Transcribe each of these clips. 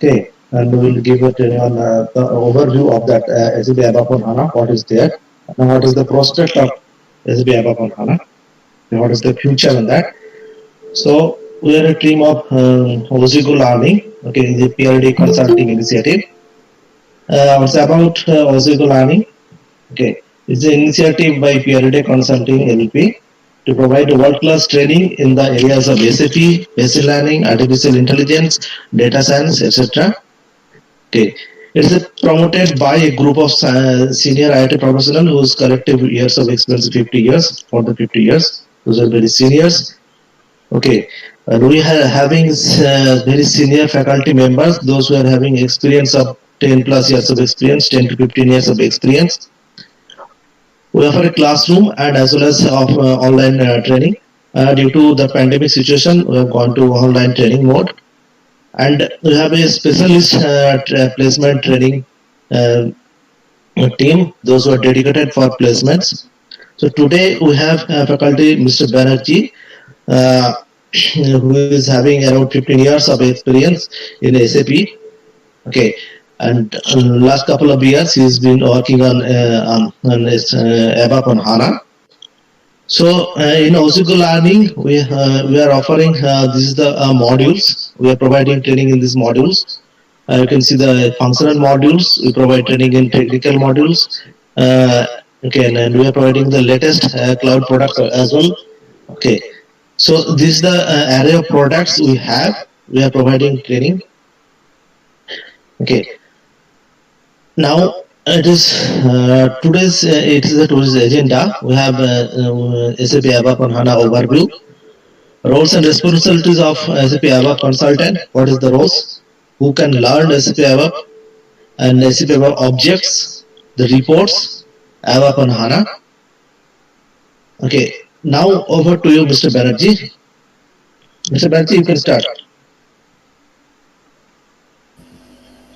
Okay, and we will give it on the overview of that SAP ABAP on HANA, what is there, and what is the prospect of SAP ABAP on HANA, and what is the future in that. So we are a team of Ozigo Learning, okay, the PLD Consulting Initiative. It's about Ozigo Learning, okay. It's an initiative by PLD Consulting LP to provide world-class training in the areas of SAP, machine learning, artificial intelligence, data science, etc. Okay. It is promoted by a group of senior IT professionals whose collective years of experience 50 years, for the 50 years. Those are very seniors. Okay. And we are having very senior faculty members, those who are having experience of 10 plus years of experience, 10 to 15 years of experience. We offer a classroom and as well as of online training. Due to the pandemic situation, we have gone to online training mode. And we have a specialist placement training team, those who are dedicated for placements. So today we have faculty Mr. Banerjee, who is having around 15 years of experience in SAP. Okay, and last couple of years he's been working on ABAP on HANA. So in Ozigo Learning, we are offering this is the modules. We are providing training in these modules. You can see the functional modules. We provide training in technical modules. Okay, and we are providing the latest cloud products as well. Okay, so this is the array of products we have. We are providing training. Okay, now it is today's agenda. We have SAP ABAP on HANA overview. Roles and responsibilities of SAP ABAP consultant. What is the roles? Who can learn SAP ABAP and SAP ABAP objects, the reports, ABAP on HANA. Okay, now over to you, Mr. Banerjee. Mr. Banerjee, you can start.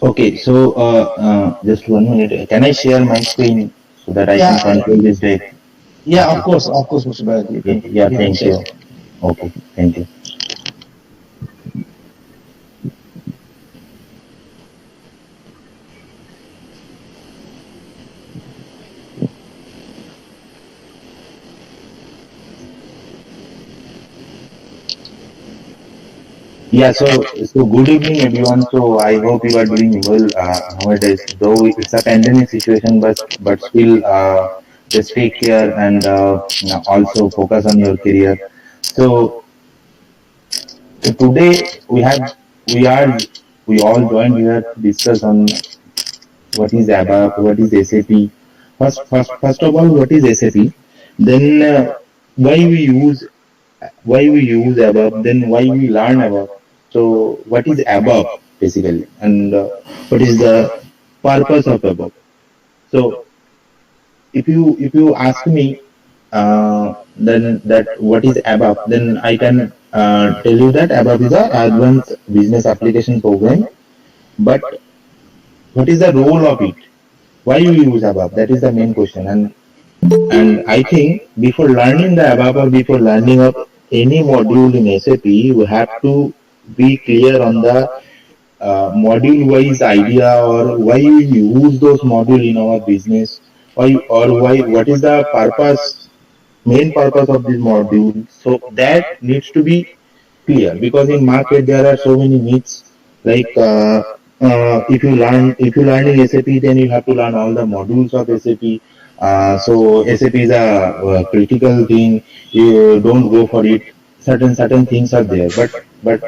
Okay, so just 1 minute. Can I share my screen so that I can control this deck? Yeah, of course, Mr. Banerjee. Yeah, thank you. Okay, thank you. Yeah, so good evening, everyone. So I hope you are doing well nowadays. Though it's a pandemic situation, but still just take care and also focus on your career. So today we all joined here to discuss on what is ABAP, what is SAP. First of all, what is SAP? Then why we use ABAP? Then why we learn ABAP? So what is ABAP basically, and what is the purpose of ABAP? So if you ask me, then that what is ABAP, then I can tell you that ABAP is an advanced business application program. But what is the role of it? Why you use ABAP? That is the main question. And I think before learning the ABAP or before learning of any module in SAP, we have to be clear on the module-wise idea, or why we use those modules in our business, what is the main purpose of this module. So that needs to be clear, because in market there are so many myths, like if you learn in SAP, then you have to learn all the modules of SAP. So SAP is a critical thing. You don't go for it. Certain things are there, but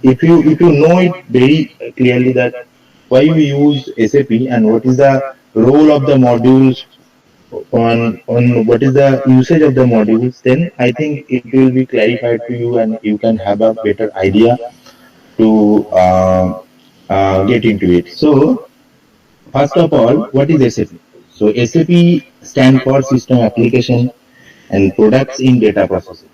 if you know it very clearly that why we use SAP and what is the role of the modules, on what is the usage of the modules, then I think it will be clarified to you and you can have a better idea to get into it. So first of all, what is SAP? So SAP stands for System Application and Products in Data Processing.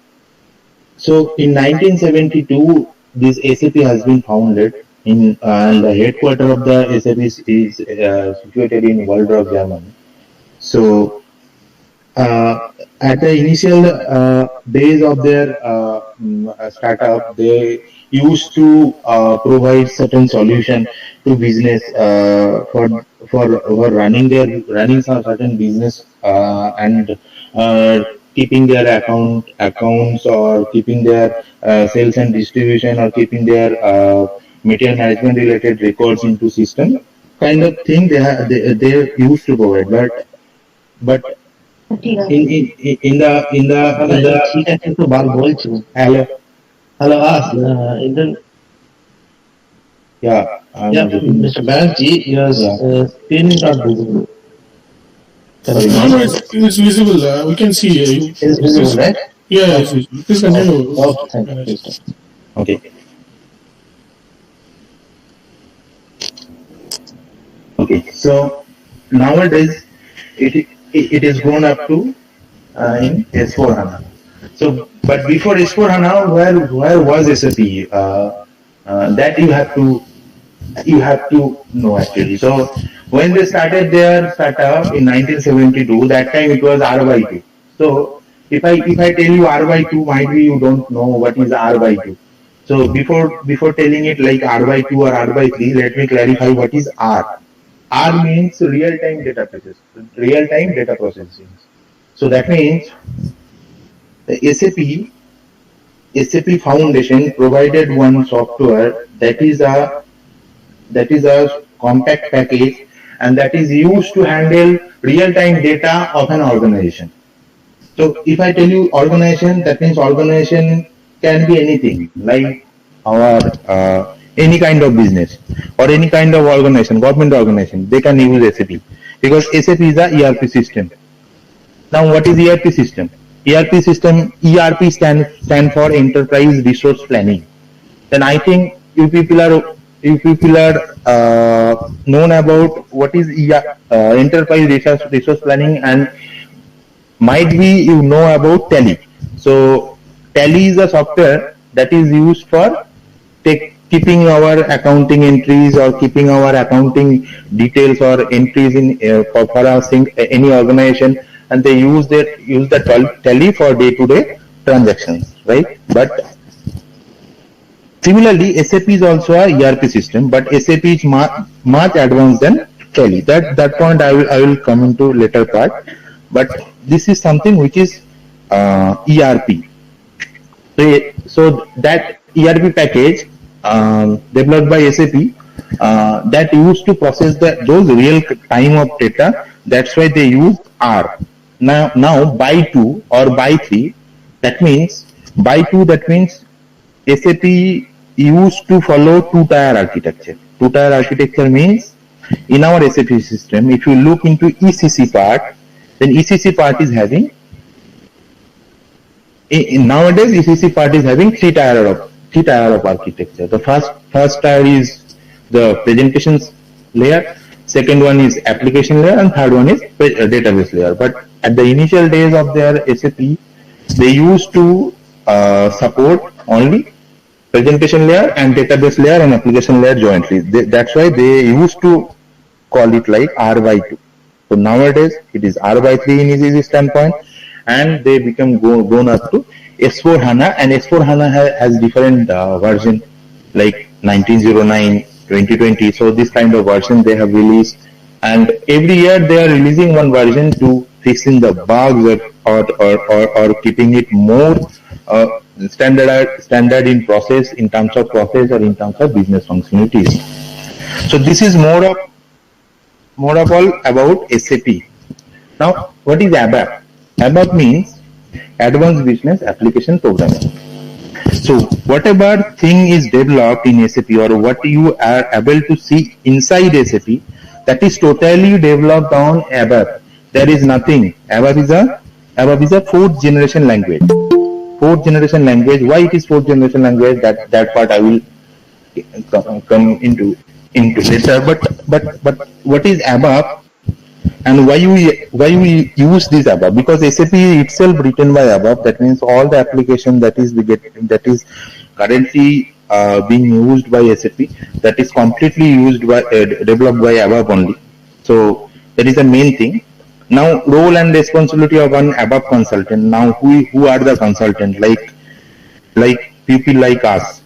So in 1972, this SAP has been founded in, and the headquarters of the SAP is situated in Waldorf, Germany. So at the initial days of their startup, they used to provide certain solution to business for running some certain business and keeping their accounts or keeping their sales and distribution or keeping their material management related records into system kind of thing they used to provide, but in the ঠিক আছে তো বার বলছো hello. hello Indian Yeah, yeah Mr. Banerjee your Yeah. screen is not visible. Sorry. No, it's visible. We can see you. It's visible, right? Yeah, it's visible. Please continue. Okay, thank you. Please. Okay. Okay. So nowadays it is grown up to in S4 HANA. So, but before S4 HANA, where was SAP? That you have to know actually. So when they started their startup in 1972, that time it was R by 2. So if I tell you R by 2, might be you don't know what is R by 2. So before telling it like R by 2 or R by 3, let me clarify what is R. R means real-time data processing. So that means the SAP Foundation provided one software that is a compact package and that is used to handle real-time data of an organization. So if I tell you organization, that means organization can be anything like our any kind of business or any kind of organization, government organization, they can use SAP because SAP is a ERP system. Now what is ERP system? ERP stand for Enterprise Resource Planning. Then I think you people are known about what is Enterprise Resource Planning, and might be you know about Tally. So Tally is a software that is used for keeping our accounting entries or keeping our accounting details or entries in for any organization, and they use the Tally for day-to-day transactions, right? But similarly, SAP is also a ERP system, but SAP is much advanced than Tally. That point I will come into later part. But this is something which is ERP. So that ERP package developed by SAP that used to process those real time of data. That's why they use R. Now by 2 or by 3, that means by 2, that means SAP used to follow two-tier architecture. Two-tier architecture means in our SAP system, if you look into ECC part, then ECC part is having nowadays ECC part is having three tier of architecture. The first tier is the presentations layer, second one is application layer, and third one is database layer. But at the initial days of their SAP, they used to support only presentation layer and database layer and application layer jointly. That's why they used to call it like R by 2. So nowadays it is R by 3 in ECC standpoint, and they become gone up to S4 HANA, and S4 HANA has different version like 1909, 2020. So this kind of version they have released, and every year they are releasing one version to fixing the bugs or keeping it more standard in process, in terms of process or in terms of business functionalities. So this is more of all about SAP. Now what is ABAP? ABAP means Advanced Business Application Programming. So whatever thing is developed in SAP or what you are able to see inside SAP, that is totally developed on ABAP. There is nothing. ABAP is a fourth generation language. Fourth generation language. Why it is fourth generation language? That part I will come into later. But what is ABAP? And why we use this ABAP? Because SAP itself written by ABAP. That means all the application that is currently being used by SAP, that is completely used by developed by ABAP only. So that is the main thing. Now, role and responsibility of an ABAP consultant. Now, who are the consultant? Like people like us.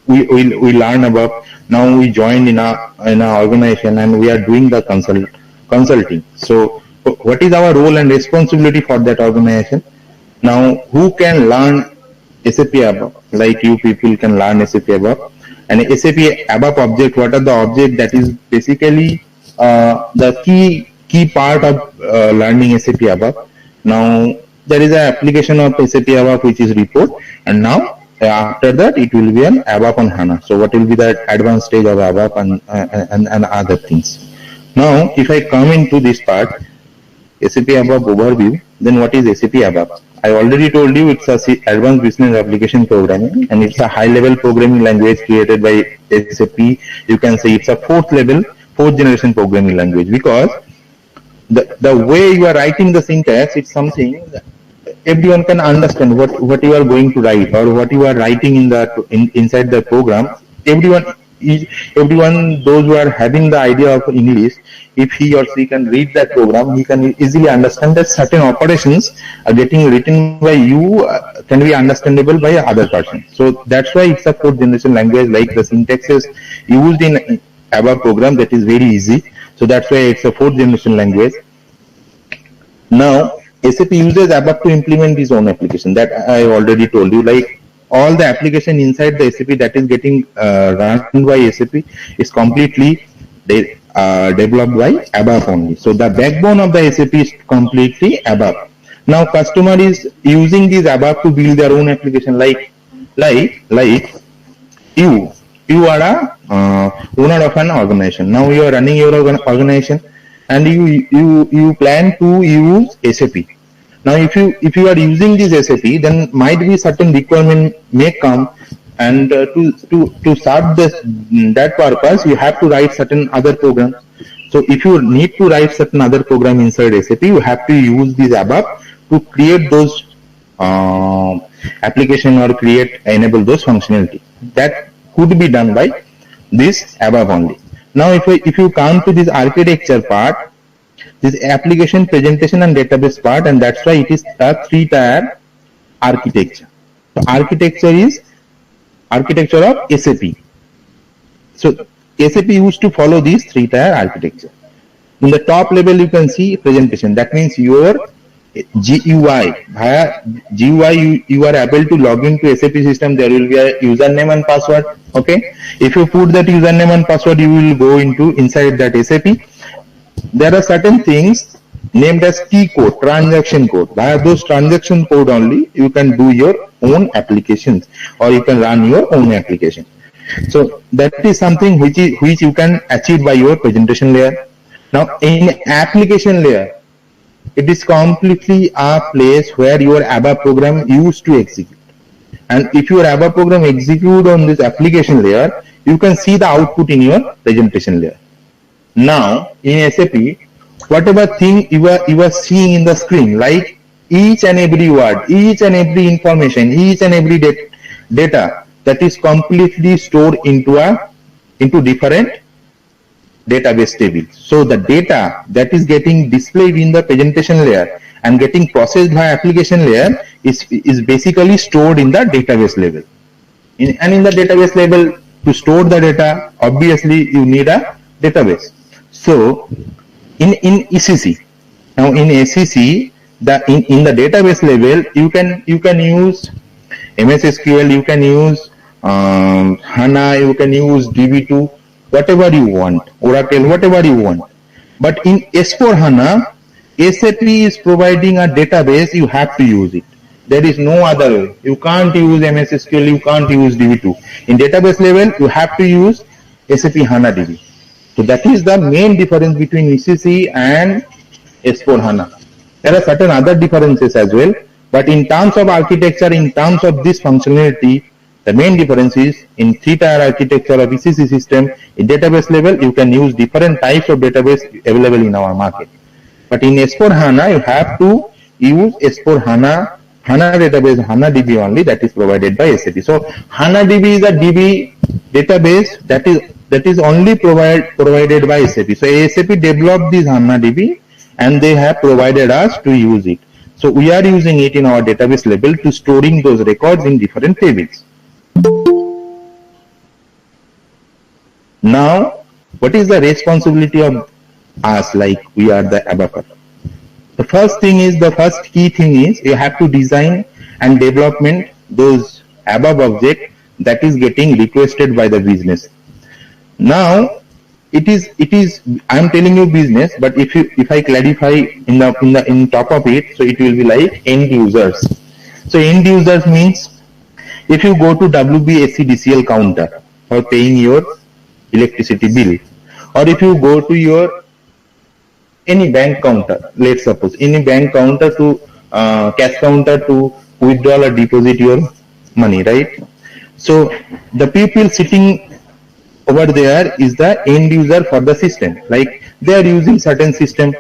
We learn about. Now we join in a organization and we are doing the consulting. So, what is our role and responsibility for that organization? Now, who can learn SAP ABAP? Like you people can learn SAP ABAP. And SAP ABAP object, what are the object that is basically the key part of learning SAP ABAP. Now, there is an application of SAP ABAP which is report, and now after that it will be an ABAP on HANA. So what will be the advanced stage of ABAP and other things. Now, if I come into this part, SAP ABAP overview, then what is SAP ABAP? I already told you it's a advanced business application programming, and it's a high-level programming language created by SAP. You can say it's a fourth generation programming language, because the way you are writing the syntax, it's something that everyone can understand what you are going to write or what you are writing inside the program. Everyone, those who are having the idea of English, if he or she can read that program, he can easily understand that certain operations are getting written by you can be understandable by other person. So that's why it's a fourth generation language. Like the syntax is used in ABAP program, that is very easy. So that's why it's a fourth generation language. Now, SAP uses ABAP to implement its own application. That I already told you. Like all the application inside the SAP that is getting run by SAP is completely developed by ABAP only. So the backbone of the SAP is completely ABAP. Now customer is using this ABAP to build their own application. Like you are a owner of an organization. Now you are running your organization, and you plan to use SAP. Now if you are using this SAP, then might be certain requirement may come, and to serve that purpose, you have to write certain other programs. So if you need to write certain other program inside SAP, you have to use this ABAP to create those application or enable those functionality. That could be done by this ABAP only. Now if you come to this architecture part, this application, presentation and database part, and that's why it is a 3-tier architecture. So architecture is architecture of SAP. So SAP used to follow this 3-tier architecture. In the top level you can see presentation. That means your GUI. Via GUI you are able to log into SAP system. There will be a username and password. Okay. If you put that username and password, you will go inside that SAP. There are certain things named as key code, transaction code. Via those transaction code only you can do your own applications, or you can run your own application. So that is something which you can achieve by your presentation layer. Now in application layer, it is completely a place where your ABAP program used to execute. And if your ABAP program execute on this application layer, you can see the output in your presentation layer. Now in SAP, whatever thing you are seeing in the screen, like each and every word, each and every information, each and every data, that is completely stored into different database tables. So the data that is getting displayed in the presentation layer and getting processed by application layer is basically stored in the database level. And in the database level, to store the data, obviously you need a database. So in ECC, now in SEC, in the database level, you can use MS SQL, you can use HANA, you can use DB2, whatever you want, Oracle, whatever you want. But in S4 HANA, SAP is providing a database, you have to use it. There is no other way. You can't use MS SQL, you can't use DB2. In database level, you have to use SAP HANA DB. So that is the main difference between ECC and S4 HANA. There are certain other differences as well, but in terms of architecture, in terms of this functionality, the main difference is in 3-tier architecture of ECC system, in database level, you can use different types of database available in our market. But in S4 HANA, you have to use S4 HANA database, HANA DB only, that is provided by SAP. So HANA DB is a DB database that is only provided by SAP. So SAP developed this HANA DB and they have provided us to use it. So we are using it in our database level to storing those records in different tables. Now, what is the responsibility of us, like we are the ABAPer? The first key thing is you have to design and development those ABAP object that is getting requested by the business. Now, it is I'm telling you business, but if I clarify in top of it, so it will be like end users. So end users means if you go to WBSCDCL counter for paying your electricity bill, or if you go to your any bank counter, let's suppose any bank counter to cash counter to withdraw or deposit your money, right? So the people sitting over there is the end user for the system, like they are using certain system.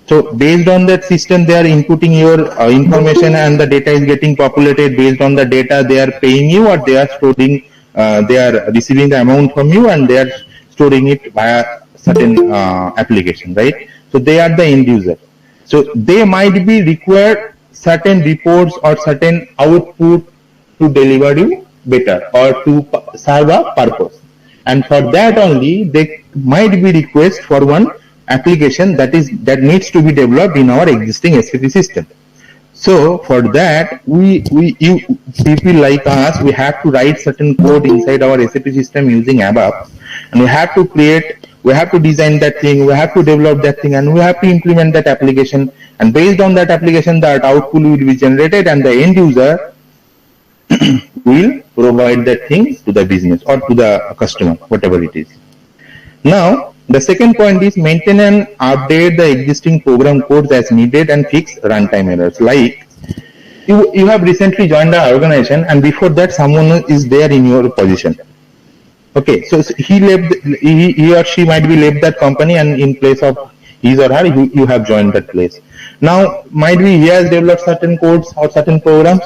So based on that system, they are inputting your information, and the data is getting populated. Based on the data, they are paying you, or they are storing, they are receiving the amount from you, and they are storing it via certain application, right? So they are the end user. So they might be required certain reports or certain output to deliver you better or to serve a purpose, and for that only they might be request for one application that needs to be developed in our existing SAP system. So for that, you people like us, we have to write certain code inside our SAP system using ABAP, and we have to design that thing, we have to develop that thing, and we have to implement that application, and based on that application, that output will be generated, and the end user will provide that thing to the business or to the customer, whatever it is. Now, the second point is maintain and update the existing program codes as needed and fix runtime errors. Like you have recently joined the organization, and before that someone is there in your position. Okay, so he or she might be left that company, and in place of his or her, you have joined that place. Now, might be he has developed certain codes or certain programs,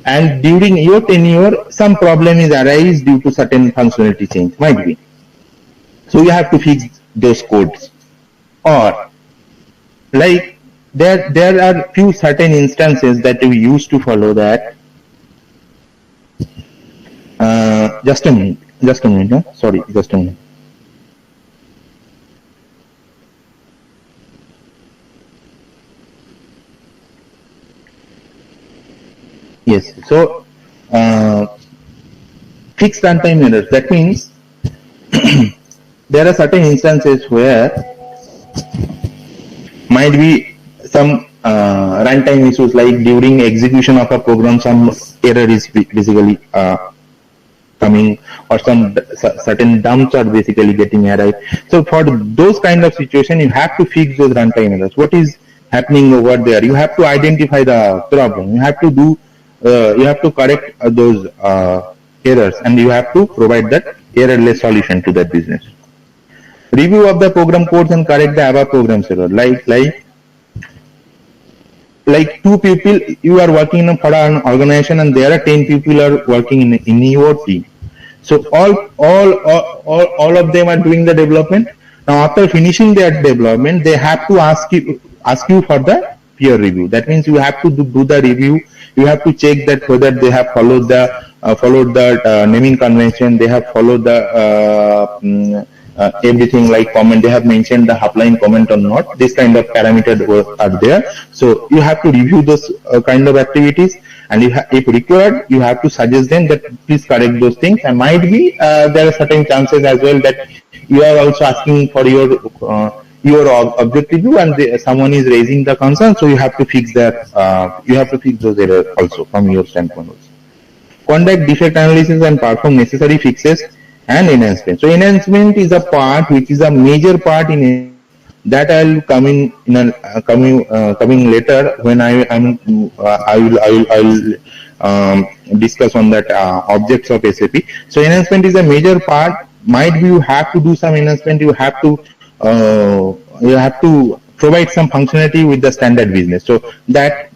and during your tenure, some problem is arise due to certain functionality change, might be. So you have to fix those codes. Or, like, there are few certain instances that we used to follow that. Just a minute. No? Sorry, just a minute. Yes, so fixed runtime errors. That means there are certain instances where might be some runtime issues, like during execution of a program, some error is basically coming, or some certain dumps are basically getting arrived. So for those kind of situation, you have to fix those runtime errors. What is happening over there? You have to identify the problem. You have to do. You have to correct those errors, and you have to provide that errorless solution to that business. Review of the program codes and correct the ABAP programs error. Like two people, you are working for an organization, and there are 10 people are working in your team. So all of them are doing the development. Now after finishing their development, they have to ask you for the peer review. That means you have to do the review. You have to check that whether they have followed the naming convention. They have followed the everything, like comment. They have mentioned the upline comment or not. This kind of parameters are there. So you have to review those kind of activities, and if required, you have to suggest them that please correct those things. And might be there are certain chances as well that you are also asking for your objective view, and someone is raising the concern, so you have to fix that. You have to fix those errors also from your standpoint. Also, conduct defect analysis and perform necessary fixes and enhancement. So enhancement is a part which is a major part in it, that I'll coming later when I will discuss on that objects of SAP. So enhancement is a major part. Might be you have to do some enhancement. You have to provide some functionality with the standard business. So that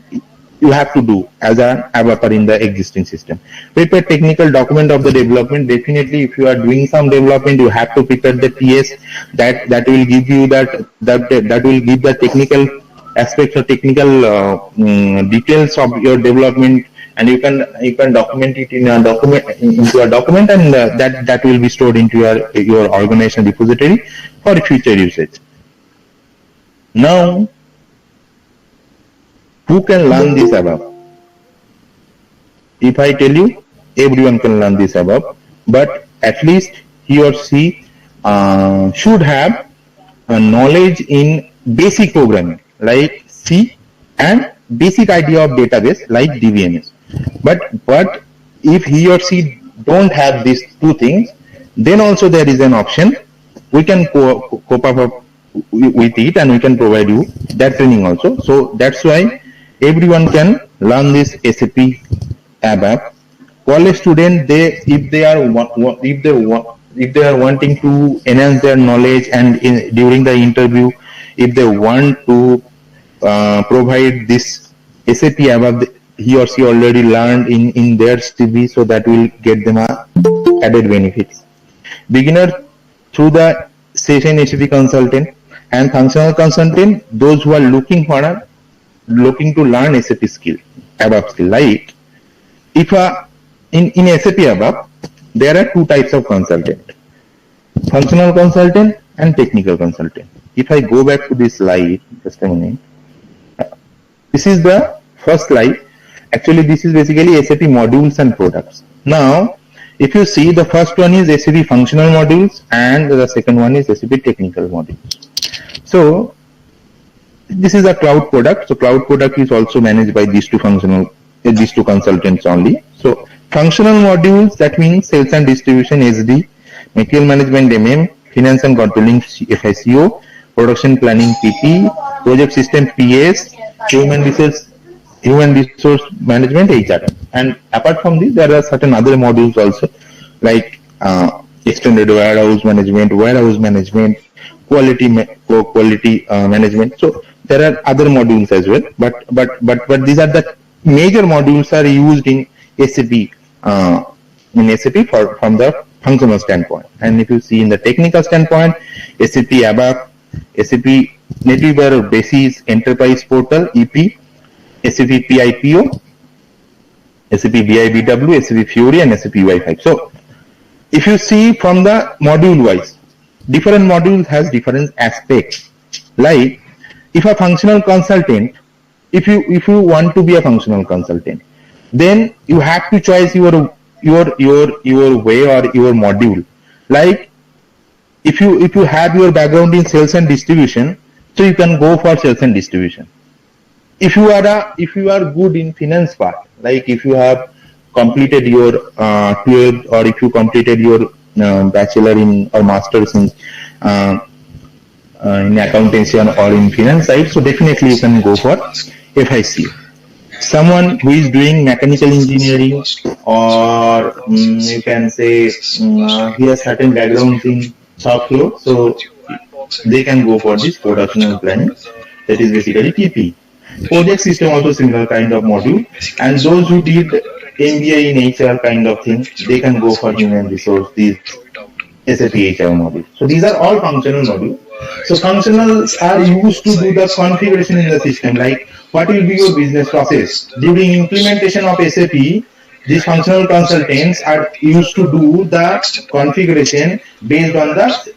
you have to do as an ABAPer in the existing system. Prepare technical document of the development. Definitely, if you are doing some development, you have to prepare the TS that will give you that will give the technical aspects or technical details of your development, and you can document it in a document into a document, and that will be stored into your organization repository for future usage. Now, who can learn this above? If I tell you, everyone can learn this above, but at least he or she should have a knowledge in basic programming like C and basic idea of database like DBMS. But if he or she don't have these two things, then also there is an option. We can cope up with it, and we can provide you that training also. So that's why everyone can learn this SAP ABAP. College student, if they are wanting to enhance their knowledge, and during the interview, if they want to provide this SAP ABAP he or she already learned in their CV, so that will get them added benefits. Beginner through the session SAP consultant, and functional consultant, those who are looking to learn SAP skill, ABAP skill. Like if in SAP ABAP, there are two types of consultant: functional consultant and technical consultant. If I go back to this slide, just a minute. This is the first slide. Actually, this is basically SAP modules and products. Now, if you see, the first one is SAP functional modules, and the second one is SAP technical modules. So, this is a cloud product. So, cloud product is also managed by these two consultants only. So, functional modules, that means sales and distribution SD, material management MM, finance and controlling FICO, production planning PP, project system PS, human resource management HR. And apart from this, there are certain other modules also, like extended warehouse management, quality management. So there are other modules as well, but these are the major modules are used in SAP from the functional standpoint. And if you see in the technical standpoint, SAP ABAP, SAP NetWeaver Basis Enterprise Portal EP, SAP PIPO, SAP BIBW, SAP Fiori, and SAP UI5. So, if you see from the module wise, different modules has different aspects. Like, if a functional consultant, if you want to be a functional consultant, then you have to choose your way or your module. Like, if you have your background in sales and distribution, so you can go for sales and distribution. If you are good in finance part, like if you have completed your 12th, or if you completed your bachelor in or master's in accountancy or in finance side, so definitely you can go for FIC. Someone who is doing mechanical engineering, or you can say he has certain background in shop floor, so they can go for this production planning, that is basically PP. Project system also similar kind of module, and those who did MBA in HR kind of thing, they can go for human resource, these SAP HR modules. So these are all functional modules. So functionals are used to do the configuration in the system, like what will be your business process. During implementation of SAP, these functional consultants are used to do the configuration based on the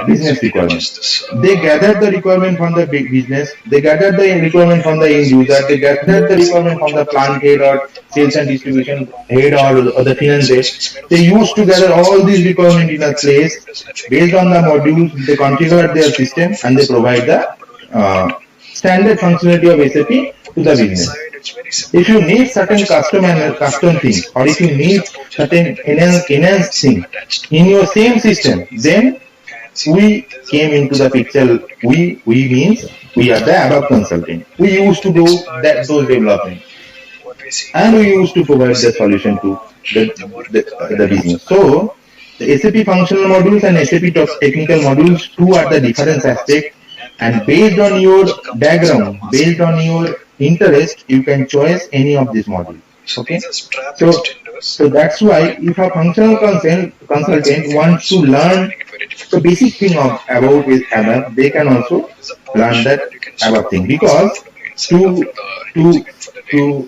business requirements. They gather the requirement from the big business, they gather the requirement from the end user, they gather the requirement from the plant head or sales and distribution head or the finance head. They used to gather all these requirements in a place. Based on the modules, they configure their system and they provide the standard functionality of SAP to the business. If you need certain custom things, or if you need certain enhanced thing in your same system, then we came into the picture. We means we are the ABAP consultant. We used to do those development, and we used to provide the solution to the business. So the SAP functional modules and SAP technical modules, two are the different aspects, and based on your background, based on your interest, you can choose any of these modules. Okay, so that's why if a functional consultant wants to learn the basic thing of about is ABAP, they can also learn that ABAP thing, because to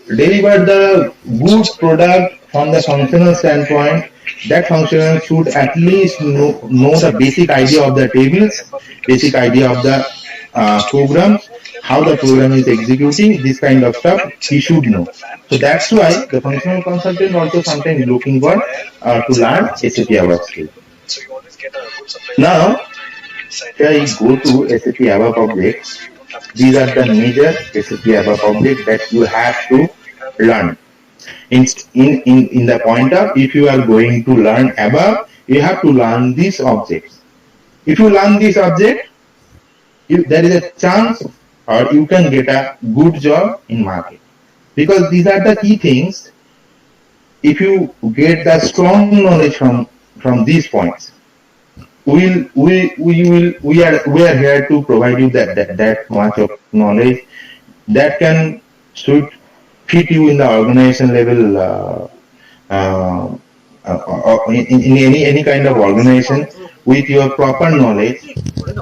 deliver the good product from the functional standpoint, that functional should at least know the basic idea of the tables, basic idea of the program, how the program is executing, this kind of stuff he should know. So that's why the functional consultant also sometimes looking for to learn SAP ABAP skill. Now, if I go to SAP ABAP objects, these are the major SAP ABAP objects that you have to learn. In the point of, if you are going to learn ABAP, you have to learn these objects. If you learn this object, there is a chance or you can get a good job in market, because these are the key things. If you get the strong knowledge from these points, we are here to provide you that much of knowledge that can should fit you in the organization level, in any kind of organization. With your proper knowledge,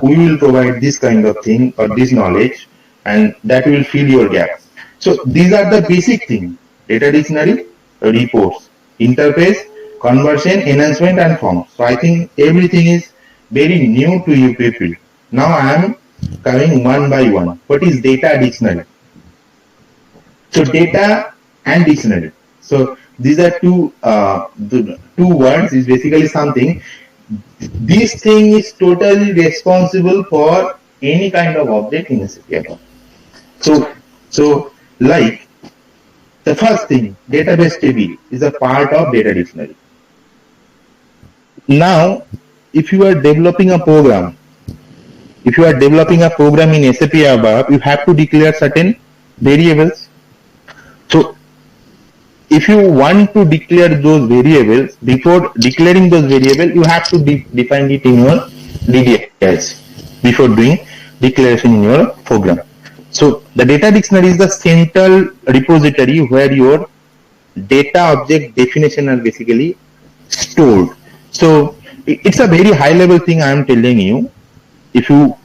we will provide this kind of thing or this knowledge, and that will fill your gap. So these are the basic things: data dictionary, reports, interface, conversion, enhancement, and forms. So I think everything is very new to you people. Now I am coming one by one. What is data dictionary? So data and dictionary. So these are two words. Is basically something. This thing is totally responsible for any kind of object in SAP ABAP. So like the first thing, database table is a part of data dictionary. Now, if you are developing a program, in SAP ABAP, you have to declare certain variables. So if you want to declare those variables, before declaring those variables, you have to define it in your DDIS before doing declaration in your program. So the data dictionary is the central repository where your data object definition are basically stored. So it's a very high level thing I am telling you. If you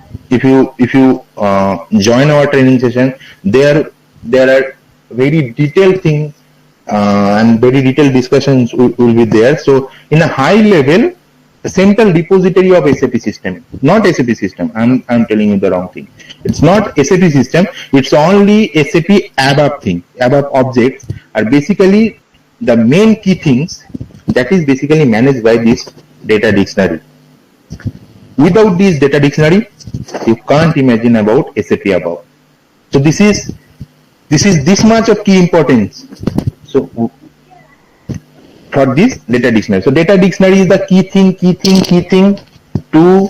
join our training session, there are very detailed things and very detailed discussions will be there. So in a high level, the central repository of SAP system, not SAP system. I'm telling you the wrong thing. It's not SAP system. It's only SAP ABAP thing. ABAP objects are basically the main key things that is basically managed by this data dictionary. Without this data dictionary, you can't imagine about SAP ABAP. So this is this much of key importance. So for this data dictionary. So data dictionary is the key thing to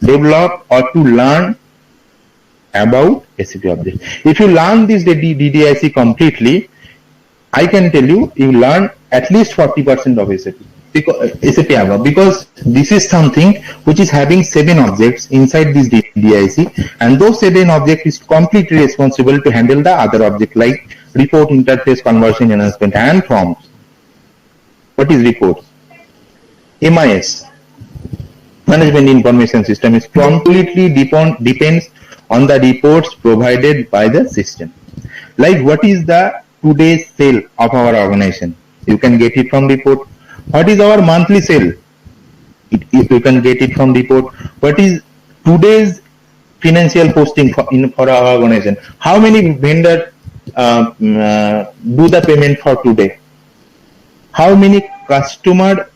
develop or to learn about SAP object. If you learn this DDIC completely, I can tell you learn at least 40% of SAP. SAP ABAP, because this is something which is having 7 objects inside this DDIC, and those 7 objects is completely responsible to handle the other object like report, interface, conversion, enhancement, and forms. What is reports? MIS, Management Information System, is completely depends on the reports provided by the system. Like what is the today's sale of our organization? You can get it from report. What is our monthly sale? You can get it from report. What is today's financial posting for our organization? How many vendors do the payment for today? How many customer?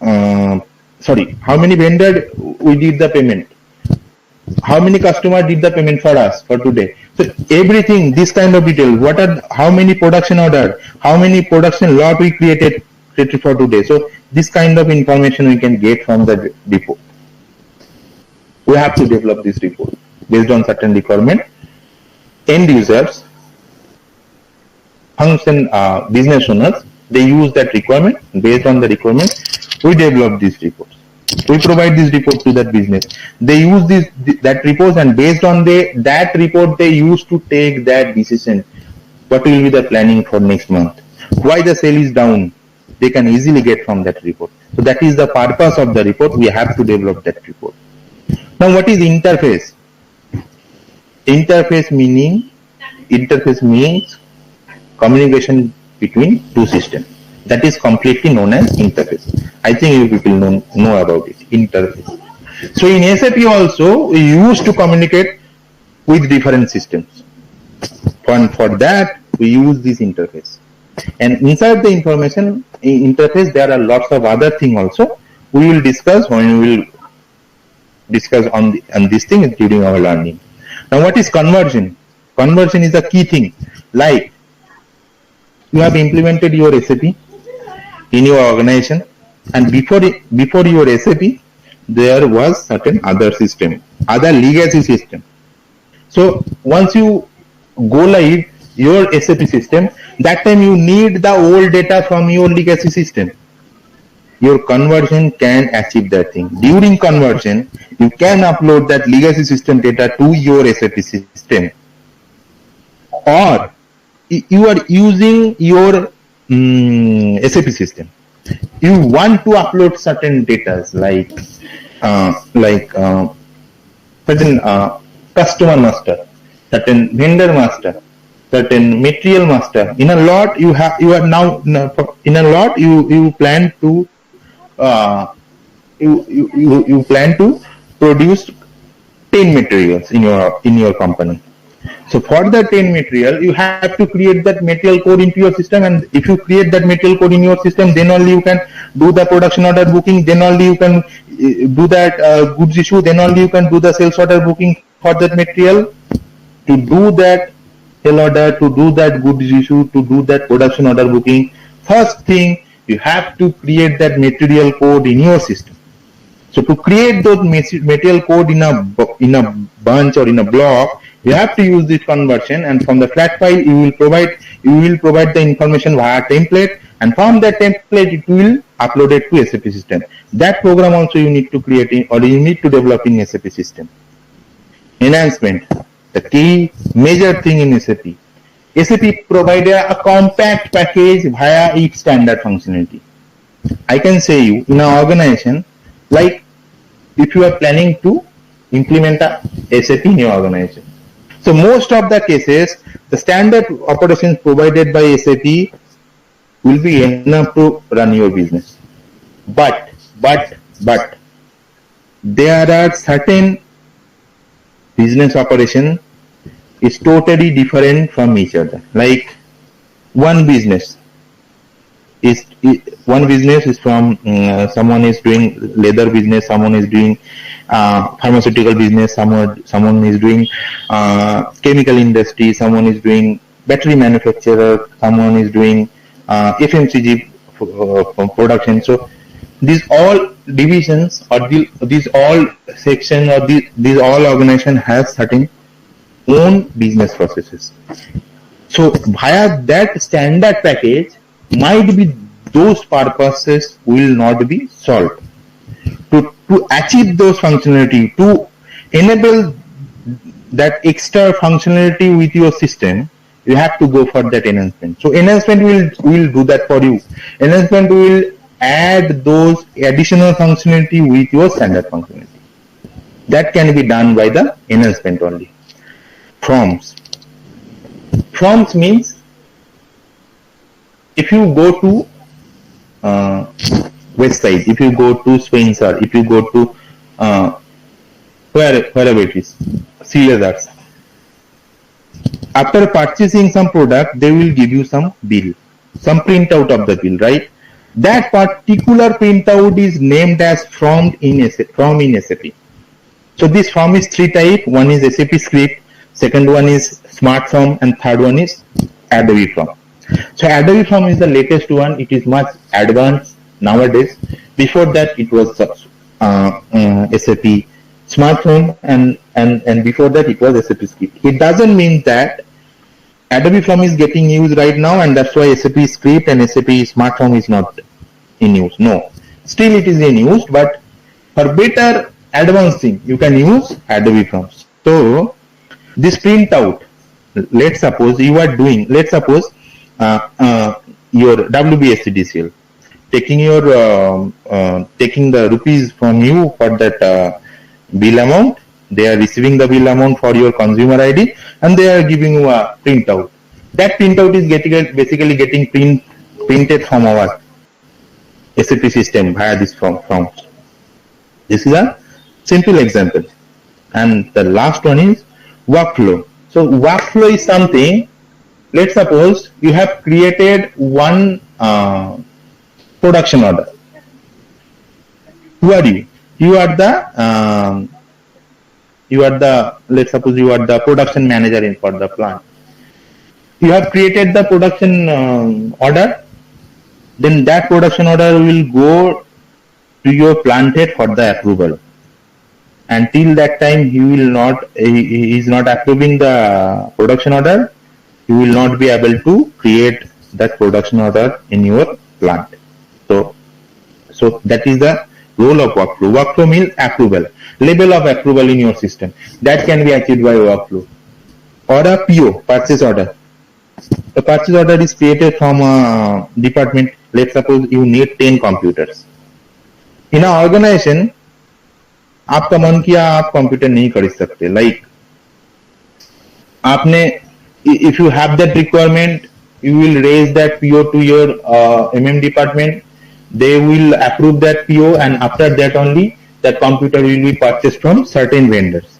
How many vendors we did the payment? How many customers did the payment for us for today? So everything, this kind of detail. How many production order? How many production lot we created for today? So this kind of information we can get from the report. We have to develop this report based on certain requirement. End users, function business owners, they use that requirement. Based on the requirement, we develop these reports. We provide this report to that business. They use that report, and based on that report, they use to take that decision. What will be the planning for next month? Why the sale is down? They can easily get from that report. So that is the purpose of the report. We have to develop that report. Now, what is interface? Interface means communication between two systems. That is completely known as interface. I think you people know about it, interface. So in SAP also, we used to communicate with different systems. And for that, we use this interface. And inside the information interface, there are lots of other things also. We will discuss when we will discuss on these things during our learning. Now, what is conversion? Conversion is a key thing. Like, you have implemented your SAP in your organization, and before your SAP, there was certain other system, other legacy system. So once you go live your SAP system, that time you need the old data from your legacy system. Your conversion can achieve that thing. During conversion, you can upload that legacy system data to your SAP system, or you are using your SAP system. You want to upload certain data like certain customer master, certain vendor master, certain material master. In a lot, you plan to you plan to produce 10 materials in your company. So for the 10 material, you have to create that material code into your system, and if you create that material code in your system, then only you can do the production order booking, then only you can do that goods issue, then only you can do the sales order booking for that material. To do that sale order, to do that goods issue, to do that production order booking, first thing, you have to create that material code in your system. So to create those material code in a bunch or in a block, you have to use this conversion, and from the flat file you will provide the information via template, and from that template it will upload it to SAP system. That program also you need to create or you need to develop in SAP system. Enhancement, the key major thing in SAP. SAP provides a compact package via its standard functionality. I can say you in an organization, like if you are planning to implement a SAP in your organization. So most of the cases, the standard operations provided by SAP will be enough to run your business. But there are certain business operation is totally different from each other. Like one business is from someone is doing leather business, someone is doing pharmaceutical business, someone is doing chemical industry, someone is doing battery manufacturer, someone is doing FMCG production. So these all divisions or these all section or these all organization has certain own business processes. So via that standard package, might be those purposes will not be solved. To achieve those functionality, to enable that extra functionality with your system, you have to go for that enhancement. So enhancement will do that for you. Enhancement will add those additional functionality with your standard functionality. That can be done by the enhancement only. Forms means if you go to website, if you go to Spencer, if you go to wherever it is, CSRs, after purchasing some product, they will give you some bill, some printout of the bill, right? That particular printout is named as form in SAP. So this form is three types. One is SAP script, second one is smart form, and third one is Adobe form. So Adobe form is the latest one. It is much advanced nowadays. Before that, it was SAP smart form, and before that, it was SAP script. It doesn't mean that Adobe form is getting used right now, and that's why SAP script and SAP smart form is not in use. No, still it is in use, but For better advanced thing, you can use Adobe Prompts. So this printout, let's suppose your WBSCDCL taking taking the rupees from you for that bill amount. They are receiving the bill amount for your consumer ID, and they are giving you a printout. That printout is basically getting printed from our SAP system via this form. This is a simple example. And the last one is workflow. So workflow is something, let's suppose you have created one production order. Who are you? You are the, let's suppose you are the production manager for the plant. You have created the production order, then that production order will go to your plant head for the approval. Until that time, he is not approving the production order, you will not be able to create that production order in your plant. So that is the role of workflow. Workflow means approval, level of approval in your system. That can be achieved by workflow. Or a PO, purchase order. The purchase order is created from a department. Let's suppose you need 10 computers. In an organization, आपका मन किया आप computer नहीं कर सकते. Like आपने, if you have that requirement, you will raise that PO to your MM department. They will approve that PO, and after that only that computer will be purchased from certain vendors.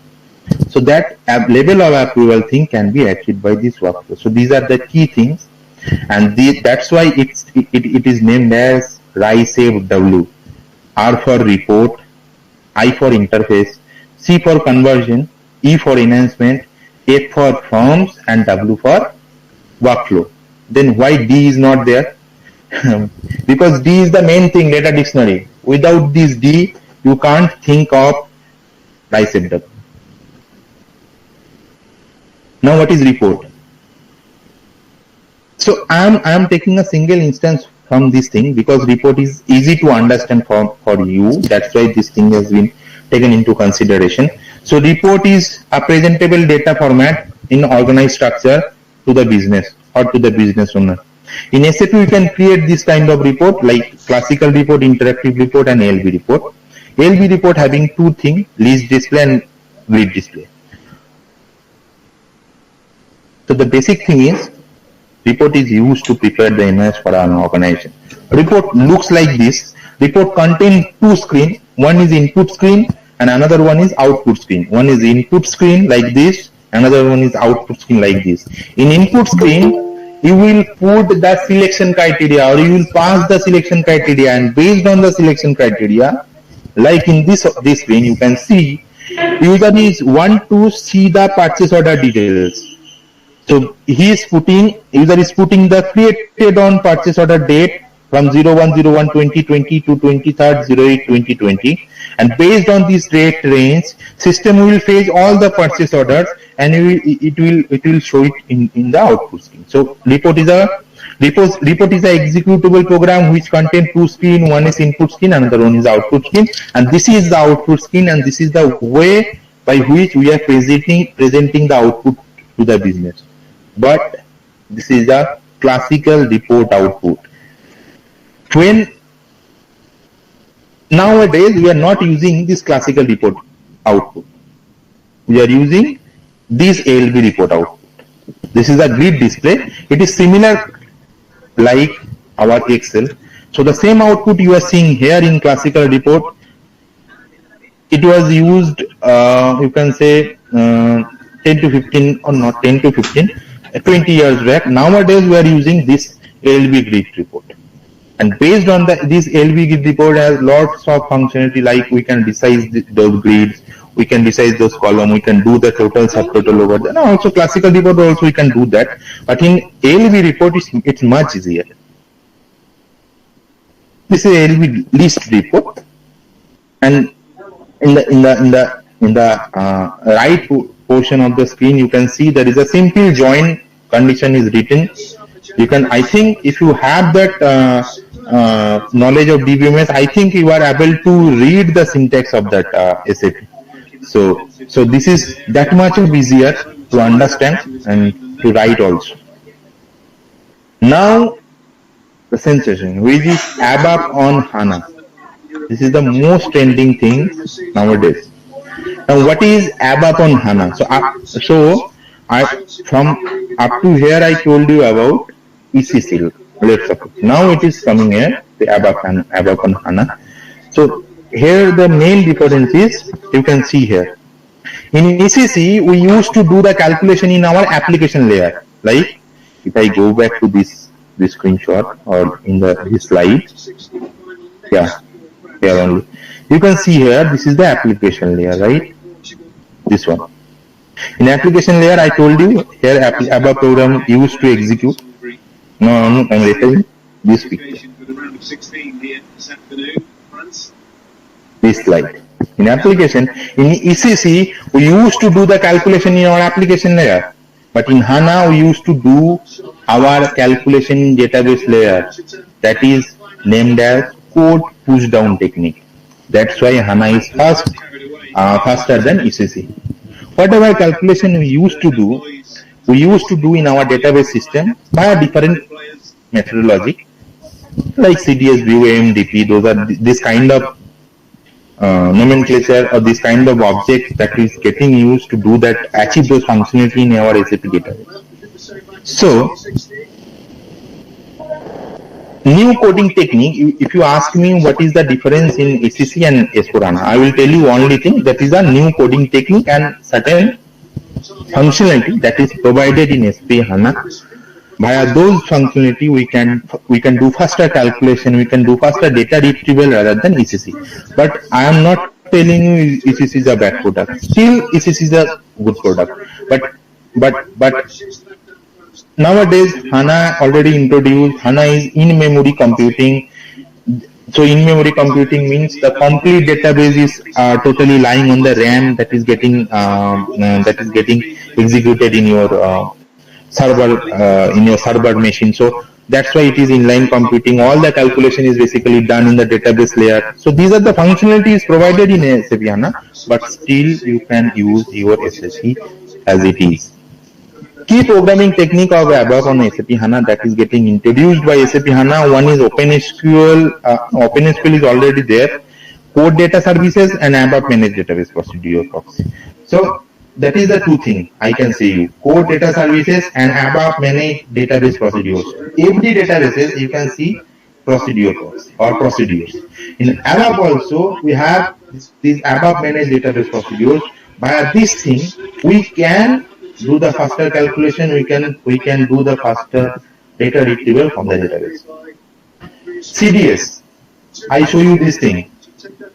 So that level of approval thing can be achieved by this workflow. So these are the key things, and that's why it is named as RISE-W. R for report, I for interface, C for conversion, E for enhancement, F for forms, and W for workflow. Then why D is not there? Because D is the main thing, data dictionary. Without this D, you can't think of RISE-W. Now what is report? So I am taking a single instance from this thing because report is easy to understand for you. That's why this thing has been taken into consideration. So report is a presentable data format in organized structure to the business or to the business owner. In SAP, we can create this kind of report like classical report, interactive report, and ALB report. ALB report having two things, list display and grid display. So the basic thing is, report is used to prepare the image for an organization. Report looks like this. Report contains two screens. One is input screen and another one is output screen. One is input screen like this. Another one is output screen like this. In input screen, you will put the selection criteria or you will pass the selection criteria, and based on the selection criteria, like in this screen, you can see user is want to see the purchase order details. So user is putting the created on purchase order date from 01/01/2020 to 23rd/08/2020, and based on this date range, system will fetch all the purchase orders and it will show it in the output screen. So report is a executable program which contains two screens. One is input screen, another one is output screen, and this is the output screen, and this is the way by which we are presenting the output to the business. But this is a classical report output. When nowadays we are not using this classical report output, we are using this ALB report output. This is a grid display. It is similar like our Excel. So the same output you are seeing here in classical report, it was used, you can say 10 to 15 or not 10 to 15, 20 years back. Nowadays we are using this ALB grid report. And based on this ALB grid report has lots of functionality, like we can resize those grids, we can resize those columns, we can do the total subtotal over there. Now also classical report also we can do that, but in ALB report it's much easier. This is ALB list report, and in the right portion of the screen you can see there is a simple join condition is written. You can, I think if you have that knowledge of DBMS, I think you are able to read the syntax of that SAP. So this is that much of easier to understand and to write also. Now the sensation, which is ABAP on HANA. This is the most trending thing nowadays. Now, what is ABAP on HANA? From up to here, I told you about ECC. Let's suppose now it is coming here, the ABAP on HANA. So here the main difference is, you can see here. In ECC, we used to do the calculation in our application layer. Like if I go back to this screenshot or in this slide, yeah, here only. You can see here, this is the application layer, right? This one. In application layer, I told you here ABAP program used to execute. No, I'm referring this picture. This slide. In application, in ECC, we used to do the calculation in our application layer. But in HANA, we used to do our calculation in database layer. That is named as code push down technique. That's why HANA is faster than ECC. Whatever calculation we used to do in our database system by a different methodology, like CDS view, AMDP. Those are this kind of nomenclature or this kind of object that is getting used to do that, achieve those functionality in our SAP database. So, new coding technique, if you ask me what is the difference in ECC and S4HANA, I will tell you only thing, that is a new coding technique and certain functionality that is provided in SAP HANA. Via those functionality, we can do faster calculation, we can do faster data retrieval rather than ECC. But I am not telling you ECC is a bad product. Still, ECC is a good product. But nowadays, HANA already introduced, HANA is in-memory computing. So in-memory computing means the complete database is totally lying on the RAM that is getting executed in your server machine. So that's why it is inline computing. All the calculation is basically done in the database layer. So these are the functionalities provided in SAP HANA, but still you can use your SAP as it is. Key programming technique of ABAP on SAP HANA that is getting introduced by SAP HANA. One is OpenSQL. OpenSQL is already there. Code data services and ABAP managed database procedure proxy. So that is the two things I can say you. Code data services and ABAP managed database procedures. Every databases you can see procedure proxy or procedures. In ABAP also we have these ABAP managed database procedures. By this thing we can do the faster calculation, we can do the faster data retrieval from the database. CDS, I show you this thing.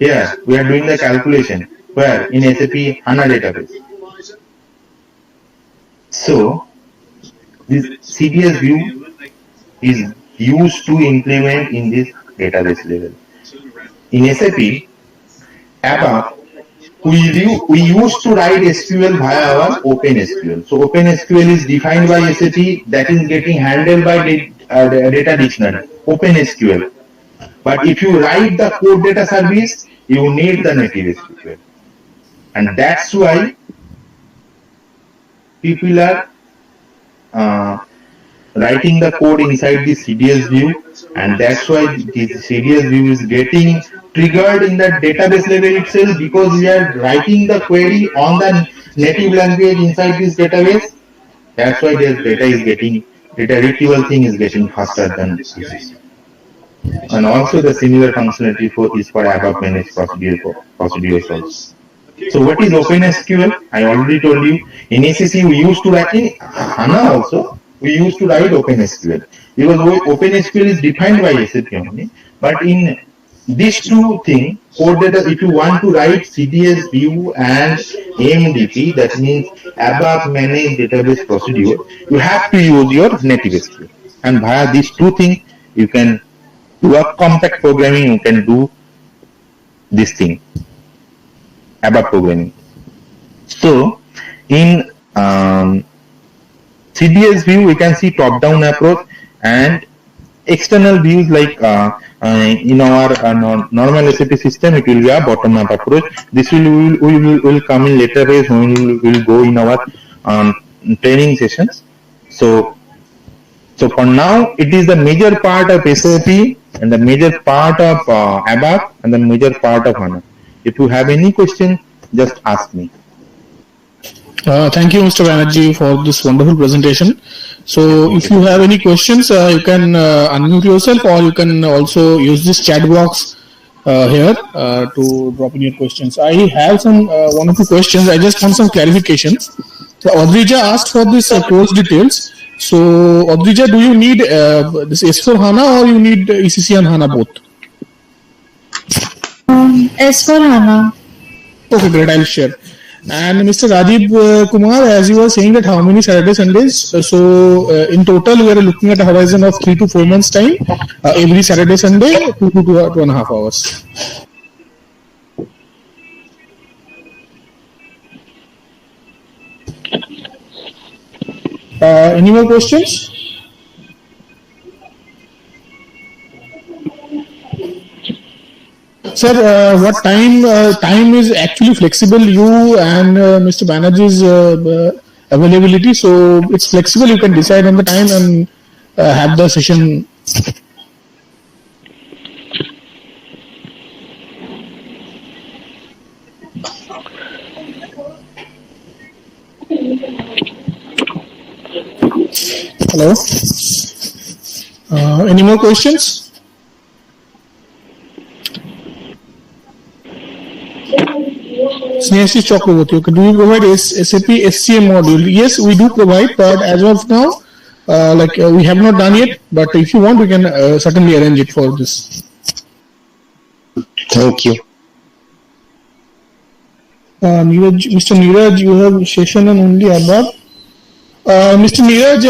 Here we are doing the calculation where in SAP HANA database. So this CDS view is used to implement in this database level. In SAP ABAP, we used to write SQL via our OpenSQL. So OpenSQL is defined by SAP, that is getting handled by data dictionary, OpenSQL. But if you write the code data service, you need the native SQL. And that's why people are writing the code inside the CDS view, and that's why the CDS view is getting triggered in the database level itself, because we are writing the query on the native language inside this database. That's why their data retrieval thing is getting faster than ECC. And also the similar functionality is for ABAP managed procedures also. So what is OpenSQL? I already told you. In ECC we used to write, in HANA also we used to write OpenSQL, because OpenSQL is defined by SAP only. But in these two things, code data, if you want to write CDS view and AMDP, that means ABAP managed database procedure, you have to use your native SQL. And via these two things, you can do a compact programming, you can do this thing, ABAP programming. So in CDS view, we can see top-down approach, and external views like in our normal SAP system, it will be a bottom-up approach. This will come in later phase when we will go in our training sessions. So for now, it is the major part of SAP and the major part of ABAP and the major part of HANA. If you have any question, just ask me. Thank you, Mr. Banerjee, for this wonderful presentation. So, if you have any questions, you can unmute yourself, or you can also use this chat box here to drop in your questions. I have some one or two questions. I just want some clarification. So, Audrija asked for this course details. So, Audrija, do you need this S4 HANA or you need ECC and HANA both? S4 HANA. Okay, great. I'll share. And Mr. Rajiv Kumar, as you were saying that how many Saturday Sundays, so in total we are looking at a horizon of 3 to 4 months time, every Saturday Sunday, 2 to 2.5 hours. Any more questions? Sir, what time is actually flexible, you and Mr. Banerjee's availability, so it's flexible, you can decide on the time and have the session. Hello? Any more questions? Snehashree Chakraborty, okay. Do you provide SAP SCM module? Yes, we do provide, but as of now, we have not done yet. But if you want, we can certainly arrange it for this. Thank you. Mr. Neeraj, you have session on only ABAP. Mr. Neeraj,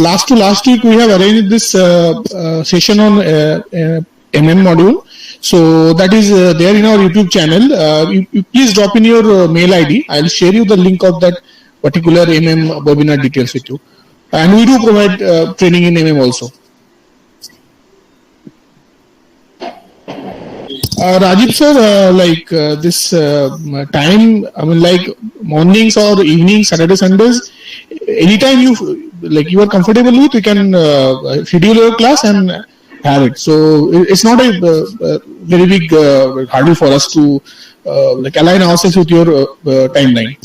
last week we have arranged this session on MM module. So that is there in our YouTube channel. You please drop in your mail ID. I'll share you the link of that particular MM webinar details with you. And we do provide training in MM also. Rajiv sir, this time, I mean, like mornings or evenings, Saturday, Sundays, anytime you are comfortable with, you can schedule your class and have it. So it's not a very big hurdle for us to align ourselves with your timeline.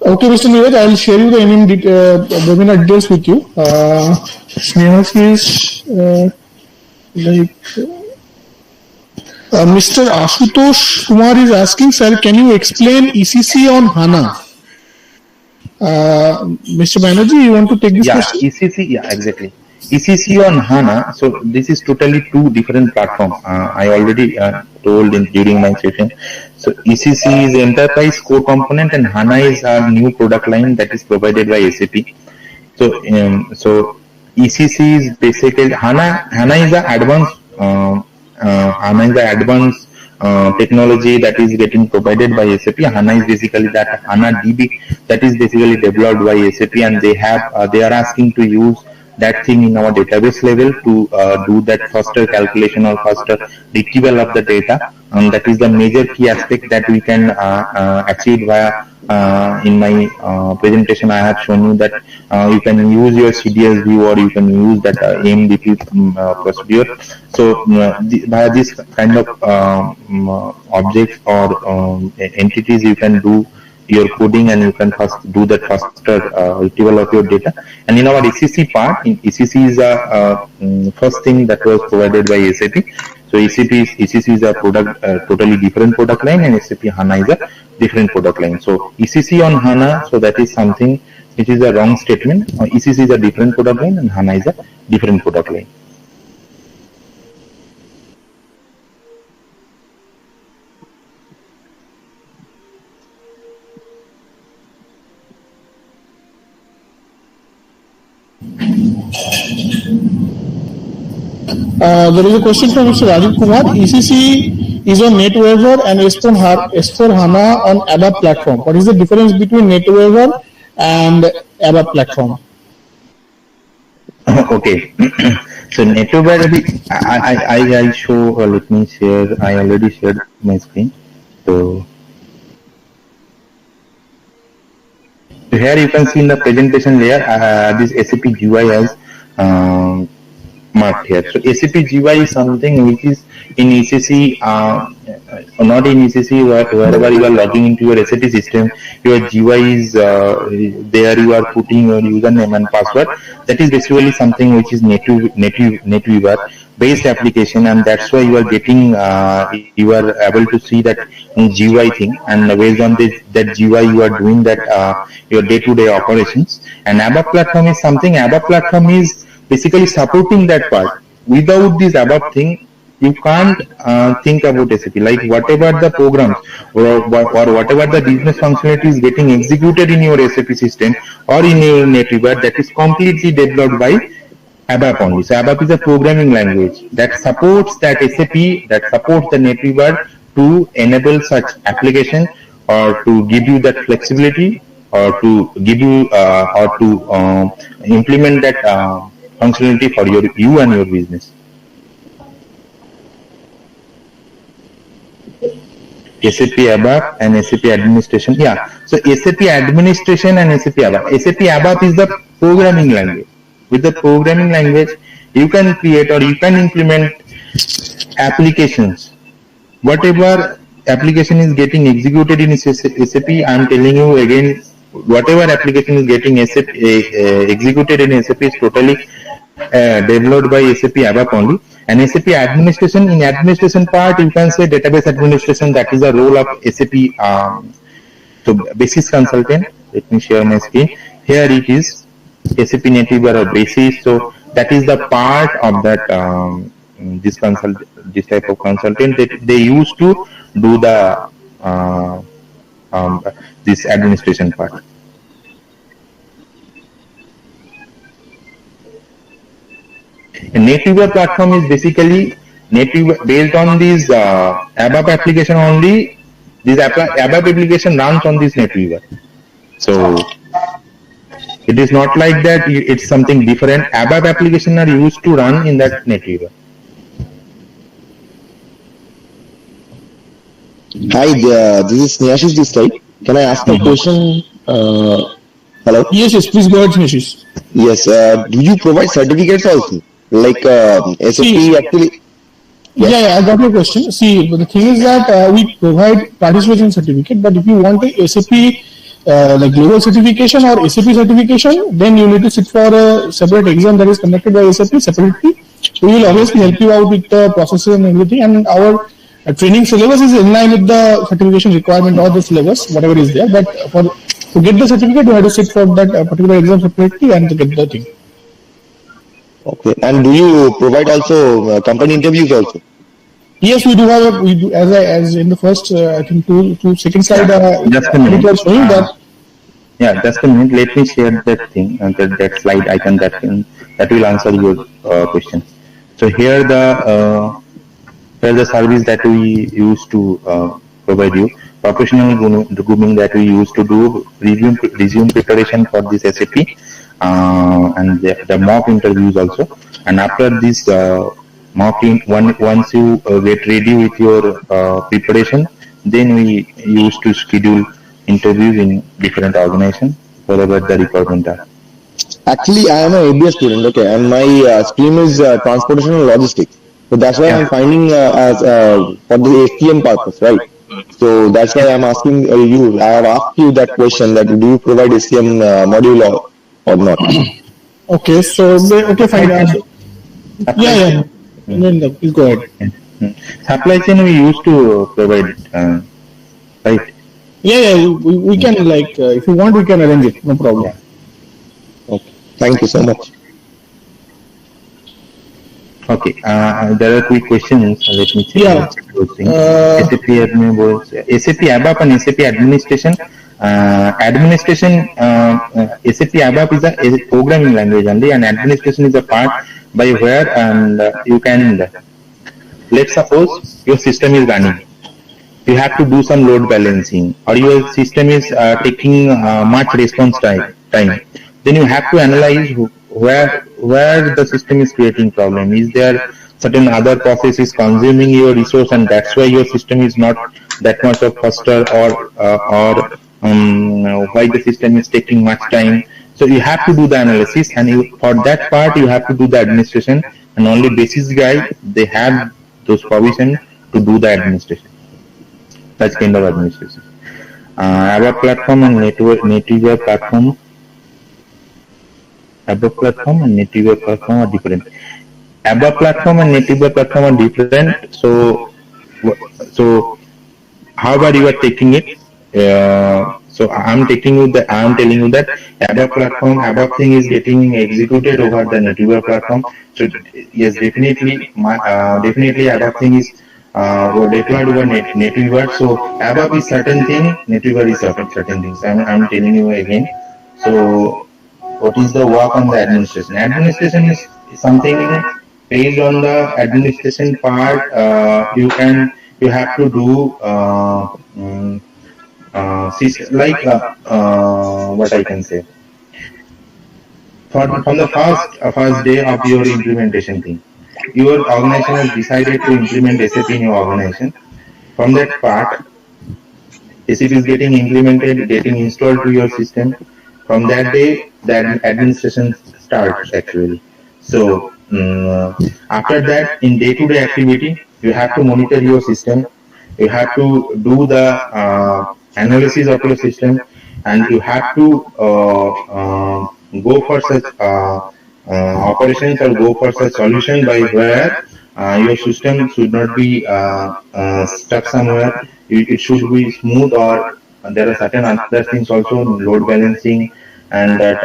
Okay, Mr. Neeraj, I will share you the webinar details with you. Snehashree is Mr. Ashutosh Kumar is asking, sir, can you explain ECC on HANA? Mr. Banerjee, you want to take this question? ECC, exactly. ECC on HANA, so this is totally two different platforms. I already told during my session. So ECC is enterprise core component and HANA is our new product line that is provided by SAP. So ECC is basically HANA is the advanced technology that is getting provided by SAP. HANA is basically that HANA DB that is basically developed by SAP, and they are asking to use that thing in our database level to do that faster calculation or faster retrieval of the data. That is the major key aspect that we can achieve via in my presentation. I have shown you that you can use your CDS view or you can use that AMDP procedure. So via this kind of objects or entities, you can do your coding and you can do that faster retrieval of your data. And in our ECC part, ECC is the first thing that was provided by SAP. So ECC is a product, totally different product line, and SAP HANA is a different product line. So ECC on HANA, so that is something which is a wrong statement. ECC is a different product line and HANA is a different product line. There is a question from Mr. Rajiv Kumar. ECC is on NetWeaver and S4HANA on ABAP platform. What is the difference between NetWeaver and ABAP platform? Okay. So NetWeaver, I show, let me share, I already shared my screen. So here you can see in the presentation layer, this SAP GUI has marked here. So SAP GUI is something which is in ECC, not in ECC, wherever you are logging into your SAP system, your GUI is there, you are putting your username and password. That is basically something which is NetWeaver based application, and that's why you are getting, you are able to see that GUI thing, and based on that GUI you are doing that your day-to-day operations. And ABAP platform is something, ABAP platform is basically supporting that part. Without this ABAP thing, you can't think about SAP. Like whatever the programs or whatever the business functionality is getting executed in your SAP system or in your NetWeaver, that is completely developed by ABAP only. So ABAP is a programming language that supports that SAP, that supports the NetWeaver to enable such application or to give you that flexibility or to give you or to implement that functionality for you and your business. SAP ABAP and SAP administration. Yeah. So SAP administration and SAP ABAP. SAP ABAP is the programming language. With the programming language, you can create or you can implement applications. Whatever application is getting executed in SAP, I am telling you again, whatever application is getting executed in SAP is totally developed by SAP ABAP only. And SAP administration, in administration part, you can say database administration, that is the role of SAP so basis consultant. Let me share my screen. Here it is, SAP NetWeaver or basis. So that is the part of that this type of consultant that they used to do the this administration part. A NetWeaver platform is basically NetWeaver based on this ABAP application only. This ABAP application runs on this NetWeaver. So it is not like that it's something different. ABAP application are used to run in that NetWeaver. Hi, this is Snehashish this side. Can I ask a question? Hello? Yes, please go ahead, Snehashish. Yes, do you provide certificates also? Like SAP actually? Yes. Yeah, I got your question. See, the thing is that we provide participation certificate, but if you want a SAP like global certification or SAP certification, then you need to sit for a separate exam that is conducted by SAP separately. We will obviously help you out with the processes and everything, and our training syllabus is in line with the certification requirement or the syllabus, whatever is there. But to get the certificate, you have to sit for that particular exam separately and to get the thing. Okay, and do you provide also company interviews also? Yes, we do have. We do, as in the first, I think two second slide. Just a minute. Showing that. Yeah, just a minute. Let me share that thing and that slide icon that will answer your question. So here the service that we use to provide you, professional grooming that we use to do resume preparation for this SAP. And the mock interviews also, and after this mock once you get ready with your preparation, then we used to schedule interviews in different organizations wherever the requirement are. Actually, I am an ABS student, okay, and my stream is transportation and logistics. So that's why I'm finding as for the HTM purpose, right? So that's why I'm asking you. I have asked you that question: that do you provide HTM module or not? Okay, so okay, fine. Yeah. Please go ahead. Supply chain we used to provide, right? Yeah. We can if you want, we can arrange it. No problem. Yeah. Okay. Thank you so much. Okay. There are quick questions. Let me check. Yeah. SAP ABAP and SAP administration. Administration, SAP ABAP is a programming language only, and administration is a part by where and you can, let's suppose your system is running. You have to do some load balancing, or your system is taking much response time. Then you have to analyze where the system is creating problem. Is there certain other processes consuming your resource, and that's why your system is not that much of faster, or why the system is taking much time. So you have to do the analysis, and for that part you have to do the administration, and only basis guy they have those provision to do the administration. Such kind of administration. ABAP platform and NativeWare platform. ABAP platform and NativeWare platform are different. ABAP platform and NativeWare platform are different. So however you are taking it. So I'm telling you that ABAP platform, ABAP thing is getting executed over the NativeWare platform. So yes, definitely ABAP thing is deployed over NativeWare. So ABAP is certain thing, NativeWare is certain things. I'm telling you again. So what is the work on the administration? Administration is something based on the administration part. You have to do what I can say. From the first day of your implementation thing, your organization has decided to implement SAP in your organization. From that part, SAP is getting implemented, getting installed to your system. From that day, the administration starts actually. So after that, in day-to-day activity, you have to monitor your system. You have to do the analysis of your system, and you have to go for such operations or go for such solution by where your system should not be stuck somewhere. It should be smooth, or there are certain other things also, load balancing, and that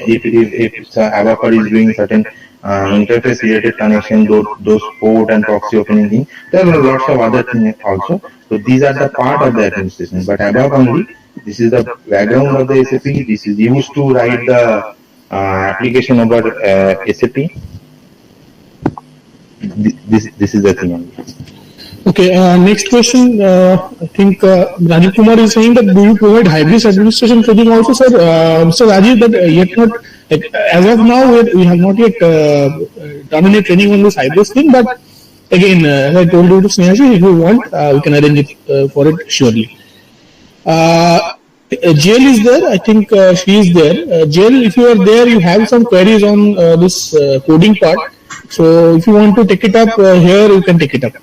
if ABAP is doing certain interface related connection, those port and proxy opening things, there are lots of other things also. So these are the part of the administration, but ABAP only, this is the background of the SAP. This is used to write the application over SAP. This is the thing only. Okay, next question. I think Rajiv Kumar is saying that do you provide hybrid administration training also, sir? Mr. Rajiv, that yet not, as of now, we have not yet done any training on this hybrid thing, but again, as I told you to Snehaji, if you want, we can arrange it for it surely. Jail is there, I think she is there. Jail, if you are there, you have some queries on this coding part. So if you want to take it up here, you can take it up.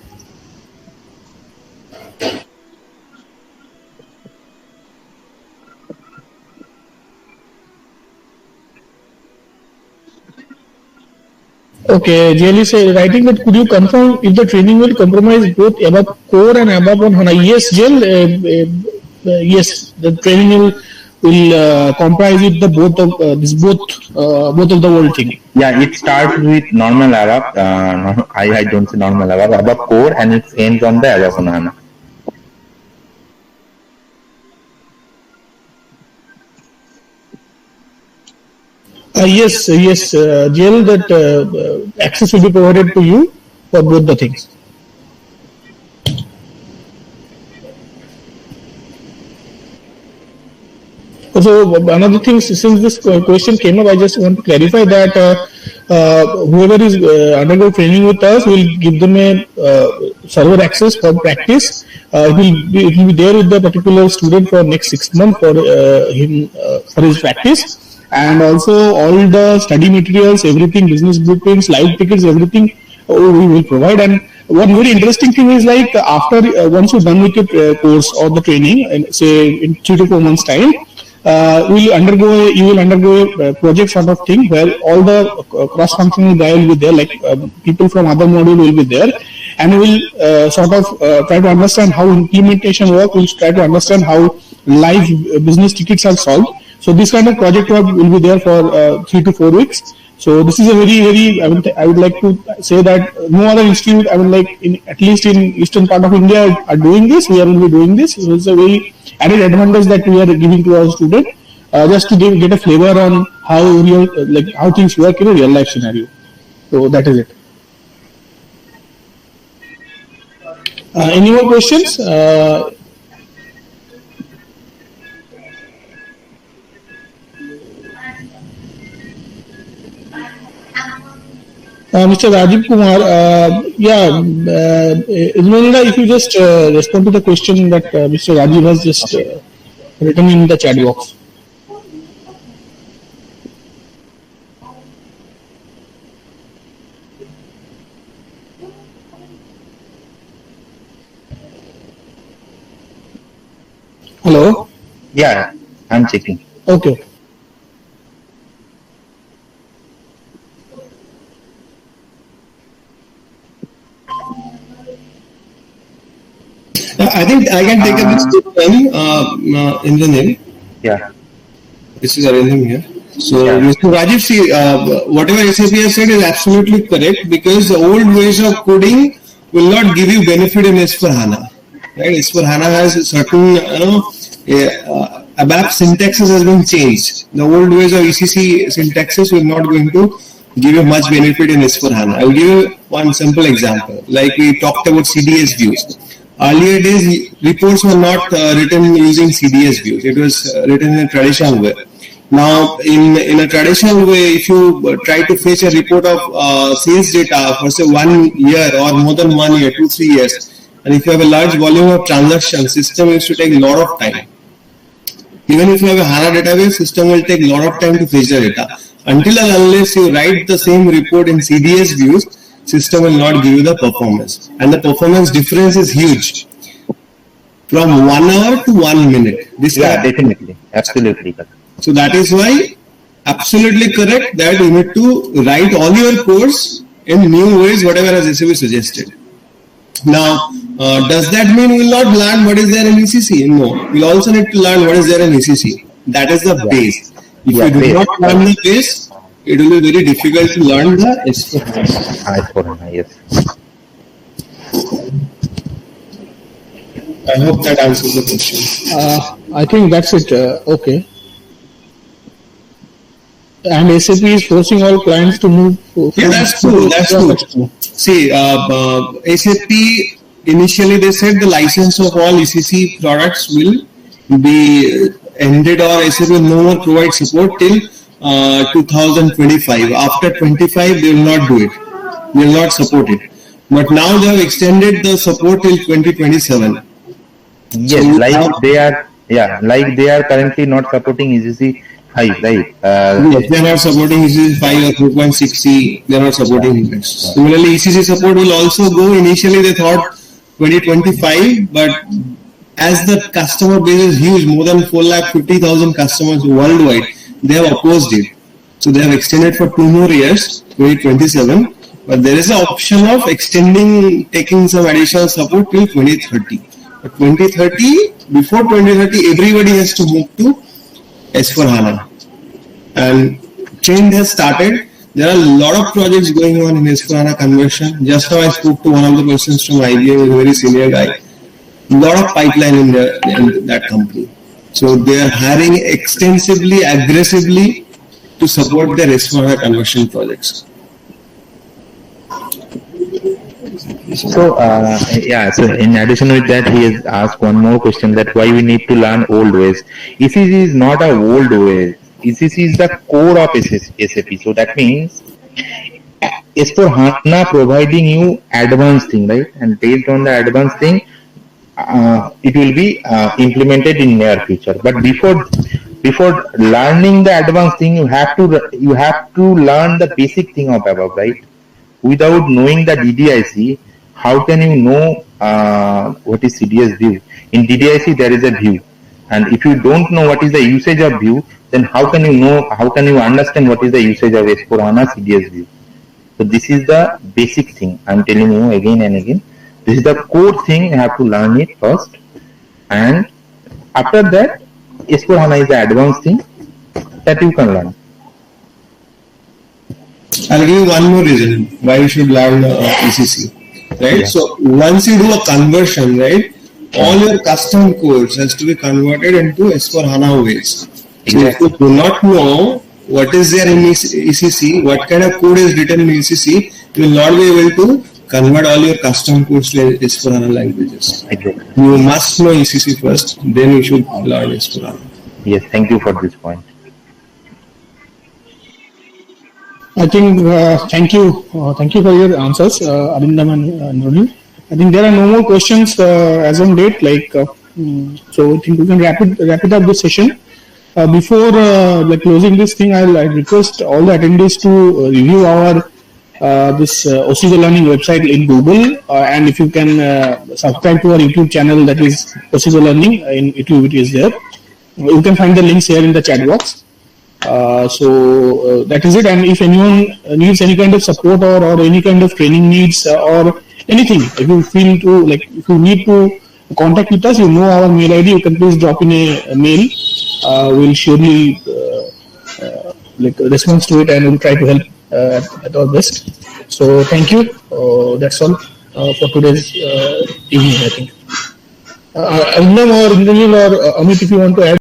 Okay, JL is writing that could you confirm if the training will compromise both ABAP core and ABAP on HANA? Yes, JL, yes, the training will comprise with the both of the whole thing. Yeah, it starts with normal ABAP. I don't say normal ABAP core, and it ends on the ABAP on HANA. Yes, JL, that access will be provided to you for both the things. So another thing, since this question came up, I just want to clarify that whoever is undergo training with us, will give them a server access for practice. It will be there with the particular student for next 6 months for him for his practice. And also all the study materials, everything, business blueprints, live tickets, everything we will provide. And one very interesting thing is, like, after once you're done with your course or the training, and say in 3 to 4 months time, you will undergo a project sort of thing where all the cross-functional guy will be there, like people from other module will be there, and we will sort of try to understand how implementation work. We'll try to understand how live business tickets are solved. So this kind of project work will be there for 3 to 4 weeks. So this is a very I would like to say that no other institute, at least in eastern part of India, are doing this. We are only doing this. So it's a very added advantage that we are giving to our student, just to get a flavor on how how things work in a real life scenario. So that is it. Any more questions? Mr. Rajiv Kumar, Ismaila, if you just respond to the question that Mr. Rajiv has just written in the chat box. Hello? Yeah, I'm checking. Okay. I think I can take this question in the name. Yeah. This is Arindam here. So, Yeah. Mr. Rajiv, see, whatever SAP has said is absolutely correct, because the old ways of coding will not give you benefit in S4HANA. Right? S4HANA has a certain, ABAP syntaxes has been changed. The old ways of ECC syntaxes will not going to give you much benefit in S4HANA. I will give you one simple example. Like we talked about CDS views. Earlier days, reports were not written using CDS views. It was written in a traditional way. Now, in a traditional way, if you try to fetch a report of sales data for say 1 year or more than 1 year, 2-3 years, and if you have a large volume of transactions, system used to take a lot of time. Even if you have a HANA database, system will take a lot of time to fetch the data. Until and unless you write the same report in CDS views, system will not give you the performance. And the performance difference is huge. From 1 hour to 1 minute. Definitely. Absolutely. So that is why absolutely correct that you need to write all your course in new ways, whatever has SAP suggested. Now, does that mean we will not learn what is there in ECC? No. We also need to learn what is there in ECC. That is the base. If you do not learn the base, it will be very difficult to learn the S4HANA. Yes. I hope that answers the question. I think that's it. Okay. And SAP is forcing all clients to move. Yeah, that's true. That's true. See, SAP initially they said the license of all ECC products will be ended, or SAP will no more provide support till 2025. After 25, they will not do it. They will not support it. But now they have extended the support till 2027. Yes, So they are currently not supporting ECC 5, right? Yes, they are not supporting ECC 5 or 2.6C. They are not supporting it. Similarly, ECC support will also go. Initially, they thought 2025, but as the customer base is huge, more than 450,000 customers worldwide, they have opposed it. So they have extended for 2 more years, 2027. But there is an option of extending, taking some additional support till 2030. But 2030, before 2030, everybody has to move to S4HANA. And change has started. There are a lot of projects going on in S4HANA conversion. Just now I spoke to one of the persons from IBM, a very senior guy. A lot of pipeline in that company. So they are hiring extensively, aggressively to support their S4HANA conversion projects. So in addition with that, he has asked one more question, that why we need to learn old ways. ECC is not a old way. ECC is the core of SAP. So that means S4HANA providing you advanced thing, right? And based on the advanced thing, it will be implemented in near future. But before learning the advanced thing, you have to learn the basic thing of above, right? Without knowing the DDIC, how can you know what is CDS view? In DDIC, there is a view, and if you don't know what is the usage of view, then how can you understand what is the usage of S4HANA CDS view? So this is the basic thing. I'm telling you again and again. This is the core thing. You have to learn it first, and after that, S4HANA is the advanced thing that you can learn. I'll give you one more reason why you should learn ECC. Right? Yeah. So once you do a conversion, right, all your custom codes has to be converted into S/4HANA OS. So if you do not know what is there in ECC, what kind of code is written in ECC, you will not be able to convert all your custom codes to S/4HANA languages. Exactly. You must know ECC first, then you should learn S/4HANA. Yes, thank you for this point. I think, thank you for your answers, Arindam and Ronil. I think there are no more questions as on date. So I think we can wrap it up this session. Before closing this thing, I'll request all the attendees to review our this OCG Learning website in Google, and if you can subscribe to our YouTube channel, that is OCG Learning in YouTube, it is there. You can find the links here in the chat box. So that is it. And if anyone needs any kind of support or any kind of training needs or anything, if you feel to if you need to contact with us, you know our mail ID. You can please drop in a mail. We'll surely respond to it, and we'll try to help at our best. So thank you. That's all for today's evening, I think. Arindam or Indranil or Amit, if you want to add.